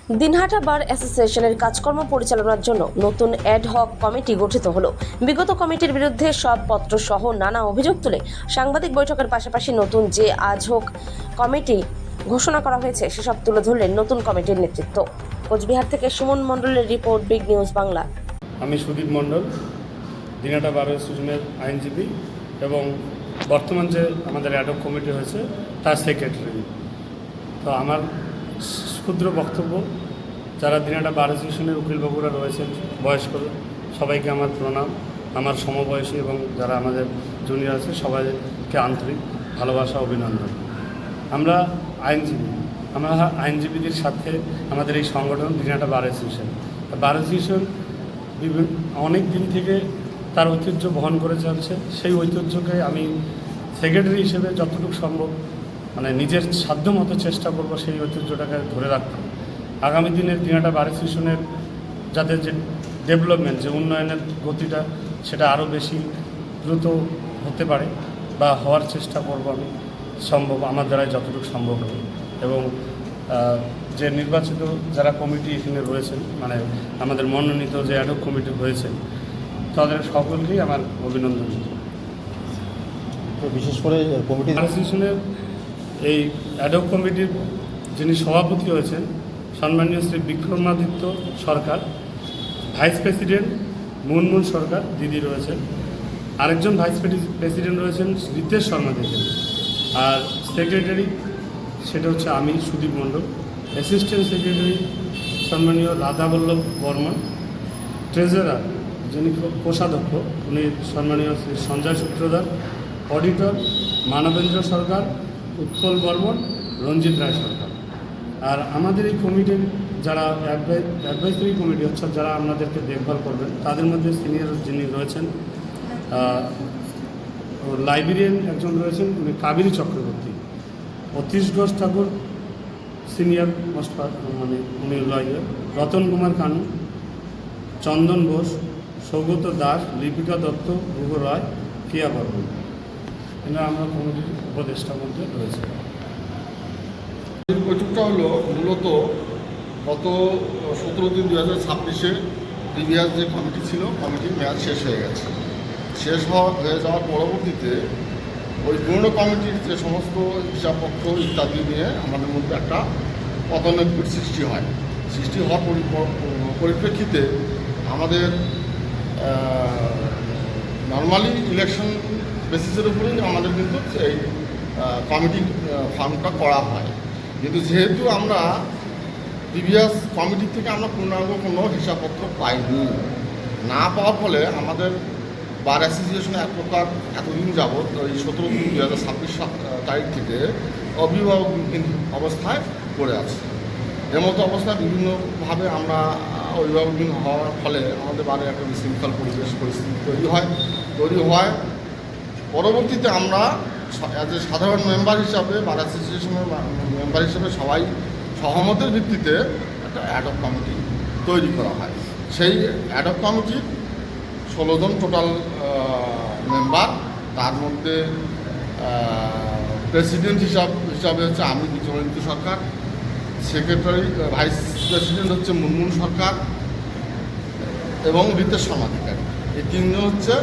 দিনহাটা বার অ্যাসোসিয়েশনের কাজকর্ম পরিচালনার জন্য নতুন অ্যাডহক কমিটি গঠিত হলো। বিগত কমিটির বিরুদ্ধে সব পত্র সহ নানা অভিযোগ তুলে সাংবাদিক বৈঠকের পাশাপাশি নতুন যে আজহক কমিটি ঘোষণা করা হয়েছে সেসব তুলে ধরলেন নতুন কমিটির নেতৃত্ব। কোচবিহার থেকে সুমন মণ্ডলের রিপোর্ট, বিগ নিউজ বাংলা। আমি সুদীপ মণ্ডল, দিনহাটা বার অ্যাসোসিয়েশনের আইনজীবী এবং বর্তমান যে আমাদের অ্যাডহক কমিটি হয়েছে তার সেক্রেটারি। তো আমার ক্ষুদ্র বক্তব্য, যারা দিনহাটা বার অ্যাসোসিয়েশনের উকিলবাবুরা রয়েছেন বয়স্ক, সবাইকে আমার প্রণাম। আমার সমবয়সী এবং যারা আমাদের জুনিয়র আছে সবাইকে আন্তরিক ভালোবাসা, অভিনন্দন। আমরা আইনজীবীদের সাথে আমাদের এই সংগঠন Dinhata bar association. Bar association অনেক দিন থেকে তার ঐতিহ্য বহন করে চলছে। সেই ঐতিহ্যকে আমি সেক্রেটারি হিসেবে যতটুকু সম্ভব নিজের সাধ্য মতো চেষ্টা করব সেই ঐতিহ্যটাকে ধরে রাখতে। আগামী দিনের দিনহাটা বার অ্যাসোসিয়েশনের যাতে যে ডেভেলপমেন্ট, যে উন্নয়নের গতিটা সেটা আরও বেশি দ্রুত হতে পারে বা হওয়ার চেষ্টা করব আমি সম্ভব, আমার দ্বারাই যতটুকু সম্ভব হবে। এবং যে নির্বাচিত যারা কমিটি এখানে রয়েছেন, আমাদের মনোনীত যে অ্যাডহক কমিটি হয়েছে, তাদের সকলকেই আমার অভিনন্দন। তো বিশেষ করে কমিটি অ্যাসোসিয়েশনের এই অ্যাডহক কমিটির যিনি সভাপতি হয়েছেন সম্মানীয় শ্রী বিক্রমাদিত্য সরকার, ভাইস প্রেসিডেন্ট মুনমুন সরকার দিদি রয়েছেন, আরেকজন ভাইস প্রেসিডেন্ট রয়েছেন রিতেশ শর্মা দিদি, আর সেক্রেটারি সেটা হচ্ছে আমি সুদীপ মণ্ডল, অ্যাসিস্ট্যান্ট সেক্রেটারি সম্মানীয় রাধাবল্লভ বর্মন, ট্রেজারার যিনি কোষাধ্যক্ষ উনি সম্মানীয় শ্রী সঞ্জয় সূত্রধার, অডিটর মানবেন্দ্র সরকার, উৎপল বর্মন, রঞ্জিত রায় সরকার। আর আমাদের এই কমিটির যারা অ্যাডভাইসারি কমিটি অর্থাৎ যারা আমাদেরকে দেখভাল করবেন, তাদের মধ্যে সিনিয়র যিনি রয়েছেন লাইব্রেরিয়ান একজন রয়েছেন উনি কাবেরী চক্রবর্তী, অতীশ ঘোষ ঠাকুর সিনিয়র মোস্ট উনি লয়ার, রতন কুমার কানু, চন্দন ঘোষ, সৌগত দাস, লিপিকা দত্ত, ভূগ রায়, কিয়া বর্মন। এরা আমরা কমিটির উপদেষ্টার মধ্যে রয়েছে। বৈঠকটা হলো মূলত গত 17/3/2026 প্রিভিয়াস যে কমিটি ছিল, কমিটির মেয়াদ শেষ হয়ে গেছে। হয়ে যাওয়ার পরবর্তীতে ওই পুরনো কমিটির যে সমস্ত হিসাবপত্র ইত্যাদি নিয়ে আমাদের মধ্যে একটা পদোন্নতির সৃষ্টি হওয়ার পরিপ্রেক্ষিতে আমাদের নর্মালি ইলেকশন বেসিসের উপরেই আমাদের কিন্তু এই কমিটি ফর্মটা করা হয়। কিন্তু যেহেতু আমরা প্রিভিয়াস কমিটি থেকে আমরা পূর্ণাঙ্গ কোনো হিসাবপত্র পাইনি, না পাওয়ার ফলে আমাদের বার অ্যাসোসিয়েশনে এক প্রকার এতদিন যাবৎ ওই 17/3/2026 তারিখ থেকে অভিভাবকহীন অবস্থায় পড়ে আছে। এমতো অবস্থায় বিভিন্নভাবে আমরা অভিভাবকহীন হওয়ার ফলে আমাদের বারে একটা বিশৃঙ্খল পরিস্থিতি তৈরি হয়। পরবর্তীতে আমরা অ্যাজ এ সাধারণ মেম্বার হিসাবে বার অ্যাসোসিয়েশনের মেম্বার হিসাবে সবাই সহমতের ভিত্তিতে একটা অ্যাডহক কমিটি তৈরি করা হয়। সেই অ্যাডহক কমিটির 16 জন টোটাল মেম্বার, তার মধ্যে প্রেসিডেন্ট হিসাবে হচ্ছে আমি বিক্রমাদিত্য সরকার, সেক্রেটারি ভাইস প্রেসিডেন্ট হচ্ছে মুনমুন সরকার এবং রিতেশ শর্মা। এই তিনজন হচ্ছে